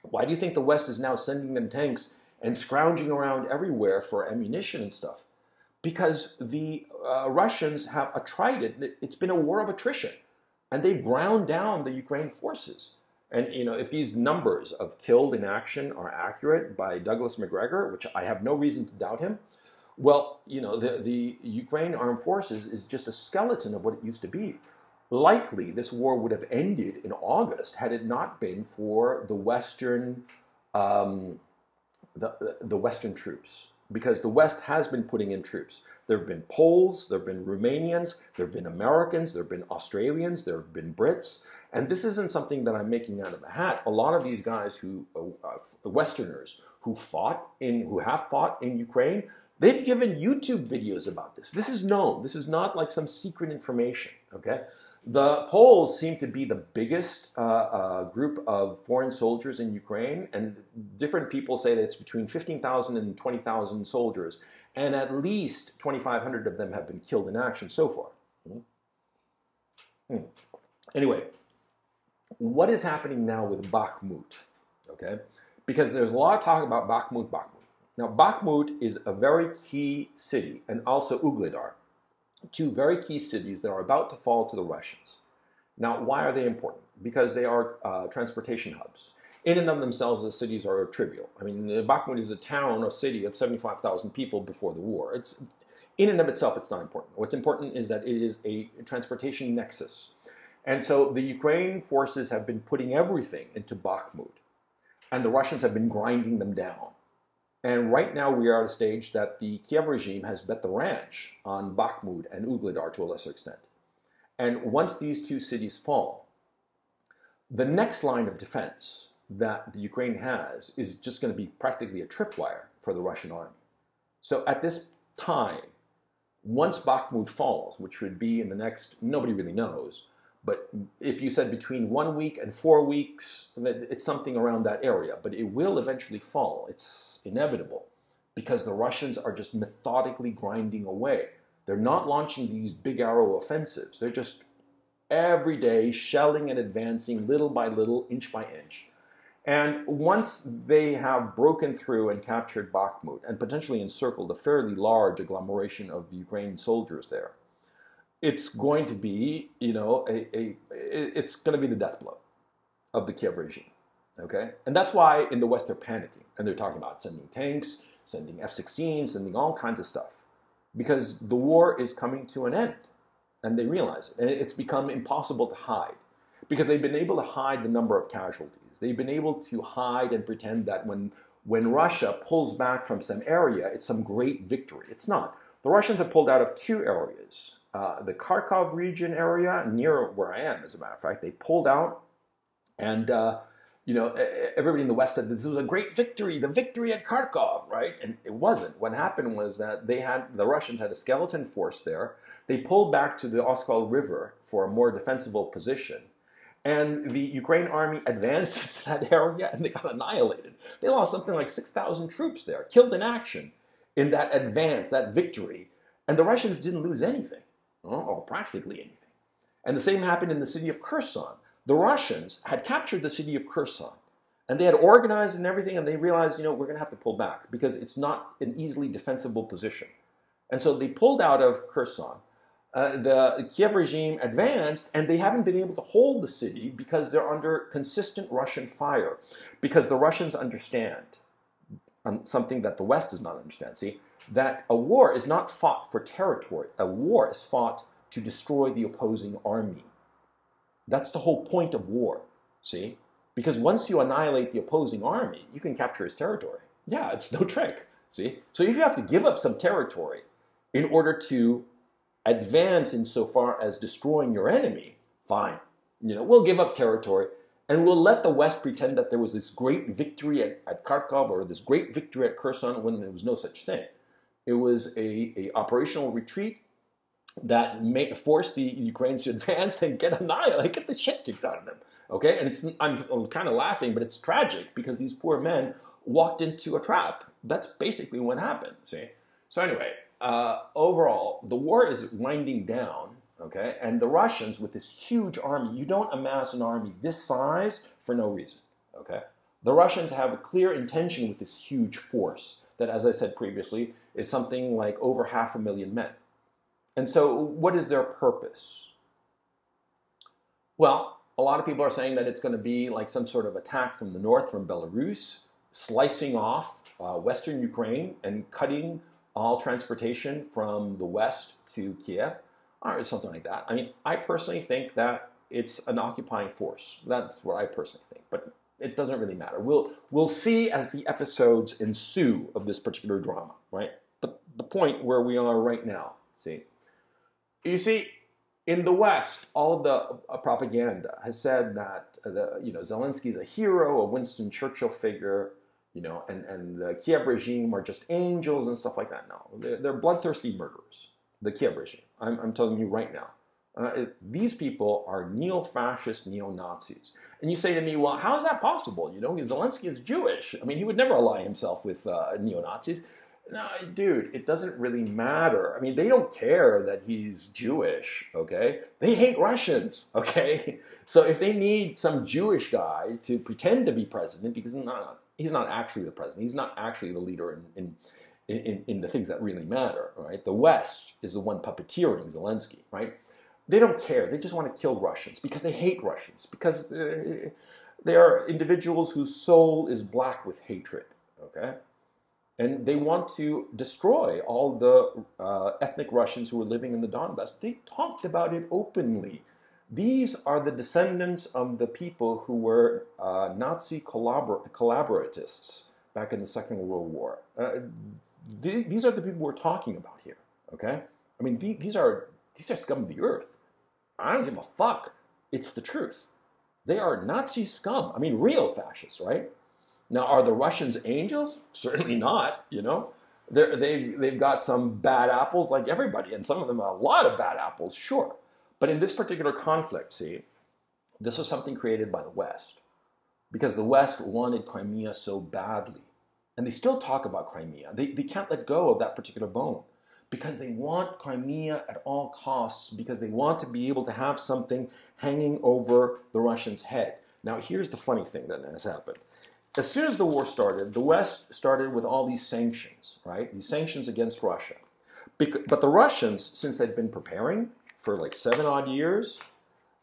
Why do you think the West is now sending them tanks and scrounging around everywhere for ammunition and stuff? Because the Russians have tried it. It's been a war of attrition, and they've ground down the Ukraine forces. And, if these numbers of killed in action are accurate by Douglas Macgregor, which I have no reason to doubt him, well, the Ukraine armed forces is just a skeleton of what it used to be. Likely, this war would have ended in August had it not been for the Western the Western troops, because the West has been putting in troops. There have been Poles, there have been Romanians, there have been Americans, there have been Australians, there have been Brits, and this isn't something that I'm making out of the hat. A lot of these guys Westerners who have fought in Ukraine, they've given YouTube videos about this. This is known. This is not like some secret information, okay? The Poles seem to be the biggest group of foreign soldiers in Ukraine, and different people say that it's between 15,000 and 20,000 soldiers, and at least 2,500 of them have been killed in action so far. Anyway, what is happening now with Bakhmut? Okay, because there's a lot of talk about Bakhmut. Now, Bakhmut is a very key city, and also Ugledar. Two very key cities that are about to fall to the Russians. Now, why are they important? Because they are transportation hubs. In and of themselves, the cities are trivial. I mean, Bakhmut is a town, a city of 75,000 people before the war. In and of itself, it's not important. What's important is that it is a transportation nexus. And so the Ukraine forces have been putting everything into Bakhmut, and the Russians have been grinding them down. And right now we are at a stage that the Kiev regime has bet the ranch on Bakhmut and Ugledar to a lesser extent. And once these two cities fall, the next line of defense that the Ukraine has is just going to be practically a tripwire for the Russian army. So at this time, once Bakhmut falls, which would be in the next, nobody really knows, But if you said between 1 week and 4 weeks, it's something around that area. But it will eventually fall. It's inevitable because the Russians are just methodically grinding away. They're not launching these big arrow offensives. They're just every day shelling and advancing little by little, inch by inch. And once they have broken through and captured Bakhmut and potentially encircled a fairly large agglomeration of Ukrainian soldiers there, it's going to be, it's going to be the death blow of the Kiev regime, okay? And that's why in the West they're panicking, and they're talking about sending tanks, sending F-16s, sending all kinds of stuff, because the war is coming to an end, and they realize it. And it's become impossible to hide, because they've been able to hide the number of casualties. They've been able to hide and pretend that when Russia pulls back from some area, it's some great victory. It's not. The Russians have pulled out of two areas. The Kharkov region area, near where I am, as a matter of fact, they pulled out, and everybody in the West said this was a great victory, the victory at Kharkov, right? And it wasn't. What happened was that the Russians had a skeleton force there. They pulled back to the Oskol River for a more defensible position, and the Ukraine army advanced to that area, and they got annihilated. They lost something like 6,000 troops there, killed in action in that advance, that victory, and the Russians didn't lose anything. Or practically anything. And the same happened in the city of Kherson. The Russians had captured the city of Kherson, and they had organized and everything, and they realized, we're going to have to pull back because it's not an easily defensible position. And so they pulled out of Kherson. The Kiev regime advanced, and they haven't been able to hold the city because they're under consistent Russian fire, because the Russians understand something that the West does not understand. See, that a war is not fought for territory. A war is fought to destroy the opposing army. That's the whole point of war, see? Because once you annihilate the opposing army, you can capture his territory. Yeah, it's no trick, see? So if you have to give up some territory in order to advance insofar as destroying your enemy, fine. We'll give up territory, and we'll let the West pretend that there was this great victory at Kharkov or this great victory at Kherson when there was no such thing. It was a operational retreat that forced the Ukrainians to advance and get annihilated, get the shit kicked out of them. Okay, and I'm kind of laughing, but it's tragic because these poor men walked into a trap. That's basically what happened. See, so anyway, overall, the war is winding down. Okay, and the Russians with this huge army, you don't amass an army this size for no reason. Okay, the Russians have a clear intention with this huge force that, as I said previously, is something like over 500,000 men. And so what is their purpose? Well, a lot of people are saying that it's going to be like some sort of attack from the north, from Belarus, slicing off western Ukraine and cutting all transportation from the west to Kiev, or something like that. I mean, I personally think that it's an occupying force. That's what I personally think. But it doesn't really matter. We'll see as the episodes ensue of this particular drama, right? The point where we are right now, see? You see, in the West, all of the propaganda has said that Zelensky's a hero, a Winston Churchill figure, and the Kiev regime are just angels and stuff like that. No, they're bloodthirsty murderers, the Kiev regime. I'm telling you right now. These people are neo-fascist, neo-Nazis. And you say to me, well, how is that possible? Zelensky is Jewish. I mean, he would never ally himself with neo-Nazis. No, dude, it doesn't really matter. I mean, they don't care that he's Jewish, okay? They hate Russians, okay? So if they need some Jewish guy to pretend to be president, because he's not actually the president, he's not actually the leader in the things that really matter, right? The West is the one puppeteering Zelensky, right? They don't care. They just want to kill Russians because they hate Russians, because they are individuals whose soul is black with hatred, okay? And they want to destroy all the ethnic Russians who were living in the Donbass. They talked about it openly. These are the descendants of the people who were Nazi collaboratists back in the Second World War. These are the people we're talking about here, okay? I mean, these are scum of the earth. I don't give a fuck. It's the truth. They are Nazi scum. I mean, real fascists, right? Now, are the Russians angels? Certainly not, They've got some bad apples like everybody, and some of them a lot of bad apples, sure. But in this particular conflict, see, this was something created by the West because the West wanted Crimea so badly. And they still talk about Crimea. They can't let go of that particular bone because they want Crimea at all costs, because they want to be able to have something hanging over the Russians' head. Now, here's the funny thing that has happened. As soon as the war started, the West started with all these sanctions, right? These sanctions against Russia. But the Russians, since they'd been preparing for like 7 odd years,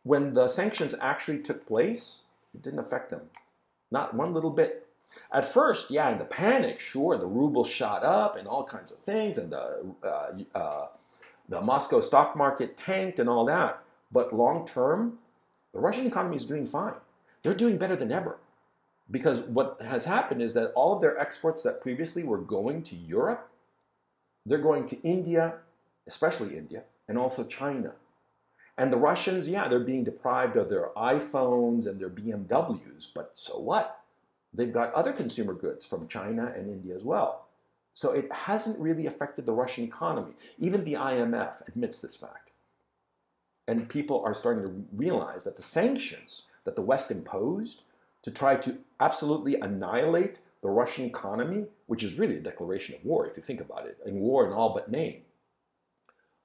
when the sanctions actually took place, it didn't affect them. Not one little bit. At first, yeah, in the panic, sure, the ruble shot up and all kinds of things, and the Moscow stock market tanked and all that. But long term, the Russian economy is doing fine. They're doing better than ever. Because what has happened is that all of their exports that previously were going to Europe, they're going to India, especially India, and also China. And the Russians, yeah, they're being deprived of their iPhones and their BMWs, but so what? They've got other consumer goods from China and India as well. So it hasn't really affected the Russian economy. Even the IMF admits this fact. And people are starting to realize that the sanctions that the West imposed to try to absolutely annihilate the Russian economy, which is really a declaration of war, if you think about it, and war in all but name,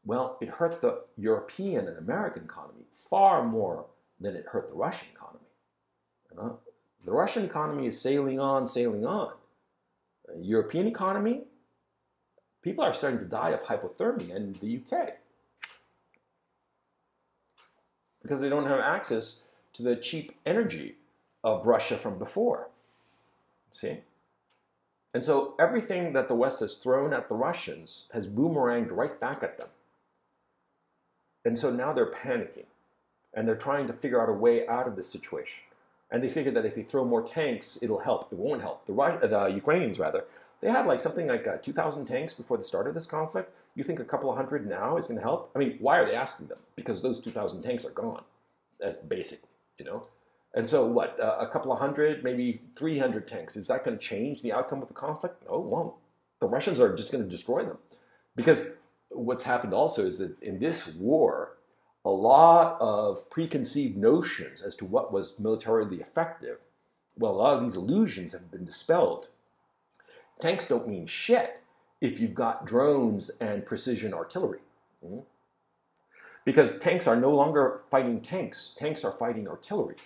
well, it hurt the European and American economy far more than it hurt the Russian economy. The Russian economy is sailing on, sailing on. European economy, people are starting to die of hypothermia in the UK because they don't have access to the cheap energy of Russia from before. See? And so everything that the West has thrown at the Russians has boomeranged right back at them. And so now they're panicking, and they're trying to figure out a way out of this situation. And they figure that if they throw more tanks, it'll help. It won't help. The Ukrainians, rather, they had like something like 2,000 tanks before the start of this conflict. You think a couple of hundred now is going to help? I mean, why are they asking them? Because those 2,000 tanks are gone. That's basically, you know. And so what, a couple of hundred, maybe 300 tanks, is that going to change the outcome of the conflict? No, it won't. The Russians are just going to destroy them. Because what's happened also is that in this war, a lot of preconceived notions as to what was militarily effective, well, a lot of these illusions have been dispelled. Tanks don't mean shit if you've got drones and precision artillery. Because tanks are no longer fighting tanks. Tanks are fighting artillery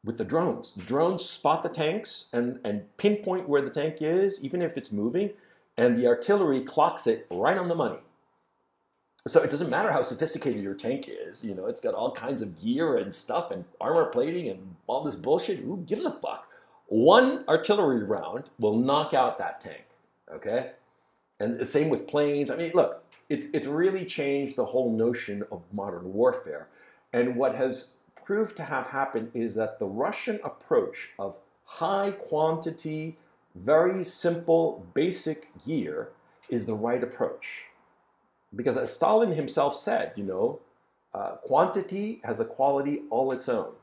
with the drones. The drones spot the tanks and pinpoint where the tank is, even if it's moving, and the artillery clocks it right on the money. So it doesn't matter how sophisticated your tank is, you know, it's got all kinds of gear and stuff and armor plating and all this bullshit. Who gives a fuck? One artillery round will knock out that tank, okay? And the same with planes. I mean, look, it's really changed the whole notion of modern warfare. And what has proved to have happened is that the Russian approach of high quantity, very simple, basic gear is the right approach. Because as Stalin himself said, you know, quantity has a quality all its own.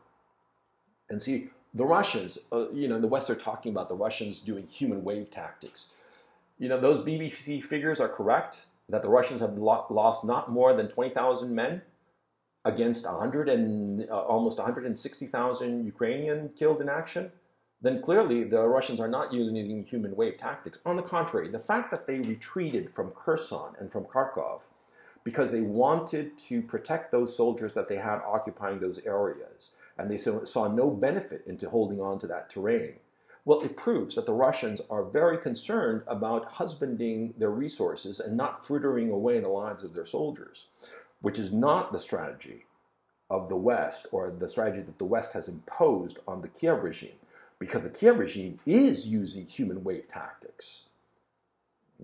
And see, the Russians, you know, in the West are talking about the Russians doing human wave tactics. You know, those BBC figures are correct, that the Russians have lost not more than 20,000 men against almost 160,000 Ukrainian killed in action. Then clearly the Russians are not using human wave tactics. On the contrary, the fact that they retreated from Kherson and from Kharkov because they wanted to protect those soldiers that they had occupying those areas, and they saw no benefit into holding on to that terrain, well, it proves that the Russians are very concerned about husbanding their resources and not frittering away the lives of their soldiers, which is not the strategy of the West, or the strategy that the West has imposed on the Kiev regime. Because the Kiev regime is using human wave tactics.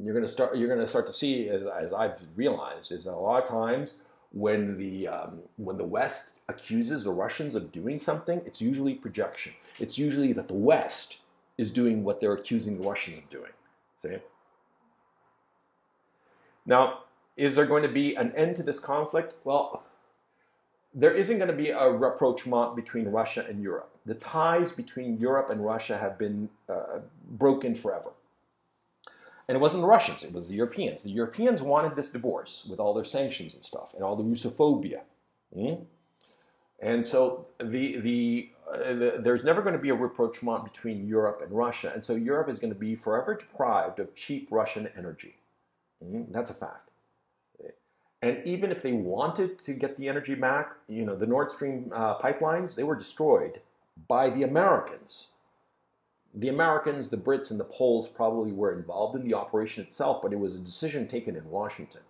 You're going to start to see, as I've realized, is that a lot of times when the West accuses the Russians of doing something, it's usually projection. It's usually that the West is doing what they're accusing the Russians of doing. See? Now, is there going to be an end to this conflict? Well, there isn't going to be a rapprochement between Russia and Europe. The ties between Europe and Russia have been broken forever. And it wasn't the Russians, it was the Europeans. The Europeans wanted this divorce with all their sanctions and stuff, and all the Russophobia. Mm? And so there's never going to be a rapprochement between Europe and Russia. And so Europe is going to be forever deprived of cheap Russian energy. That's a fact. And even if they wanted to get the energy back, the Nord Stream pipelines, they were destroyed by the Americans. The Americans, the Brits, and the Poles probably were involved in the operation itself, but it was a decision taken in Washington.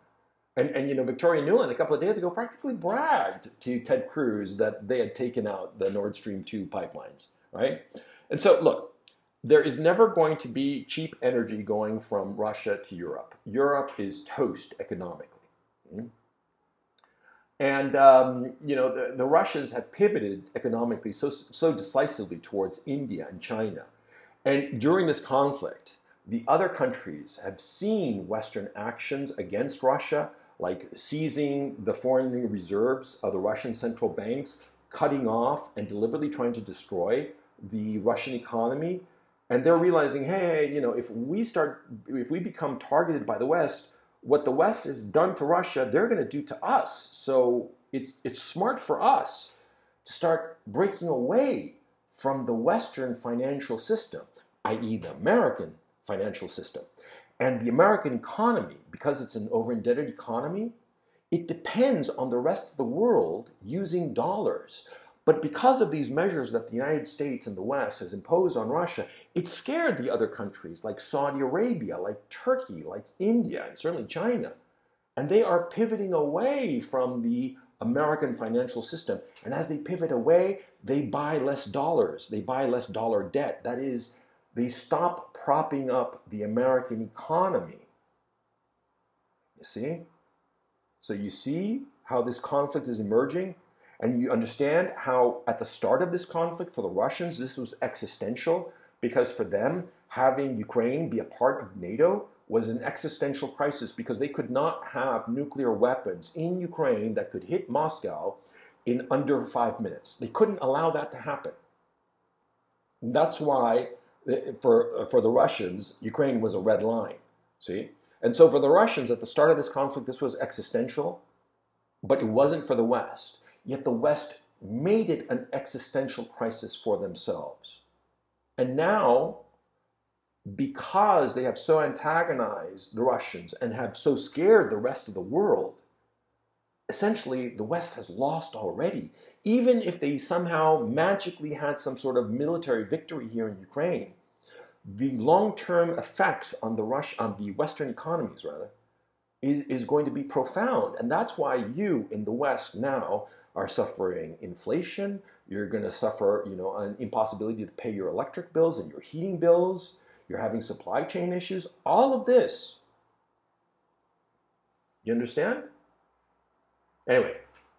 And Victoria Nuland a couple of days ago practically bragged to Ted Cruz that they had taken out the Nord Stream 2 pipelines, right? And so, look, there is never going to be cheap energy going from Russia to Europe. Europe is toast economically. And, the Russians have pivoted economically so decisively towards India and China. And during this conflict, the other countries have seen Western actions against Russia, like seizing the foreign reserves of the Russian central banks, cutting off and deliberately trying to destroy the Russian economy. And they're realizing, hey, if we become targeted by the West, what the West has done to Russia, they're going to do to us. So it's smart for us to start breaking away from the Western financial system, i.e. the American financial system. And the American economy, because it's an over-indebted economy, it depends on the rest of the world using dollars. But because of these measures that the United States and the West has imposed on Russia, it scared the other countries like Saudi Arabia, like Turkey, like India, and certainly China. And they are pivoting away from the American financial system. And as they pivot away, they buy less dollars. They buy less dollar debt. That is, they stop propping up the American economy. You see? So you see how this conflict is emerging? And you understand how at the start of this conflict for the Russians, this was existential, because for them, having Ukraine be a part of NATO was an existential crisis, because they could not have nuclear weapons in Ukraine that could hit Moscow in under 5 minutes. They couldn't allow that to happen. That's why for the Russians, Ukraine was a red line, see? And so for the Russians, at the start of this conflict, this was existential, but it wasn't for the West. Yet the West made it an existential crisis for themselves. And now, because they have so antagonized the Russians and have so scared the rest of the world, essentially the West has lost already. Even if they somehow magically had some sort of military victory here in Ukraine, the long-term effects on the Western economies, is going to be profound. And that's why you in the West now are suffering inflation. You're going to suffer, an impossibility to pay your electric bills and your heating bills. You're having supply chain issues. All of this. You understand? Anyway,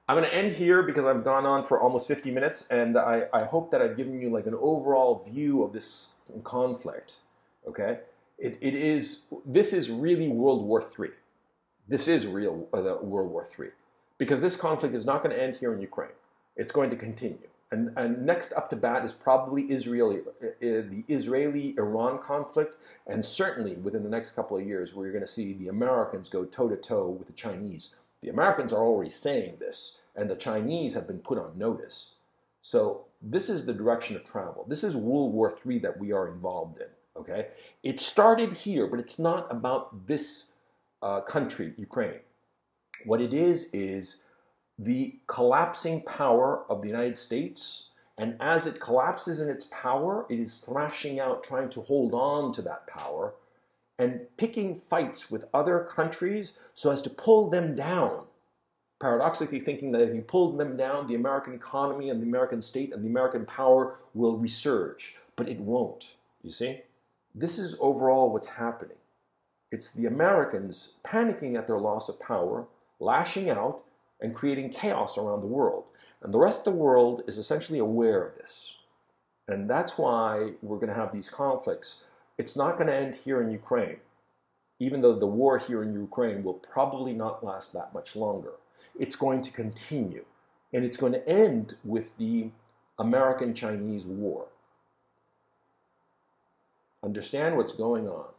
I'm going to end here because I've gone on for almost 50 minutes, and I hope that I've given you like an overall view of this conflict. Okay? This is really World War III. This is real World War III. Because this conflict is not going to end here in Ukraine. It's going to continue. And next up to bat is probably the Israeli-Iran conflict. And certainly within the next couple of years, we're going to see the Americans go toe-to-toe with the Chinese. The Americans are already saying this, and the Chinese have been put on notice. So this is the direction of travel. This is World War III that we are involved in. Okay? It started here, but it's not about this country, Ukraine. What it is the collapsing power of the United States, and as it collapses in its power, it is thrashing out, trying to hold on to that power, and picking fights with other countries so as to pull them down. Paradoxically thinking that if you pulled them down, the American economy and the American state and the American power will resurge. But it won't, you see? This is overall what's happening. It's the Americans panicking at their loss of power, lashing out, and creating chaos around the world. And the rest of the world is essentially aware of this. And that's why we're going to have these conflicts. It's not going to end here in Ukraine, even though the war here in Ukraine will probably not last that much longer. It's going to continue. And it's going to end with the American-Chinese war. Understand what's going on.